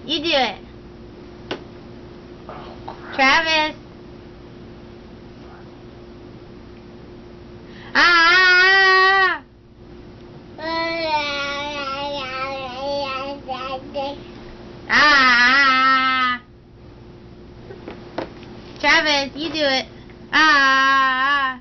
You do it. Oh, crap. Travis. Ah! Ah! Travis, you do it. Ah!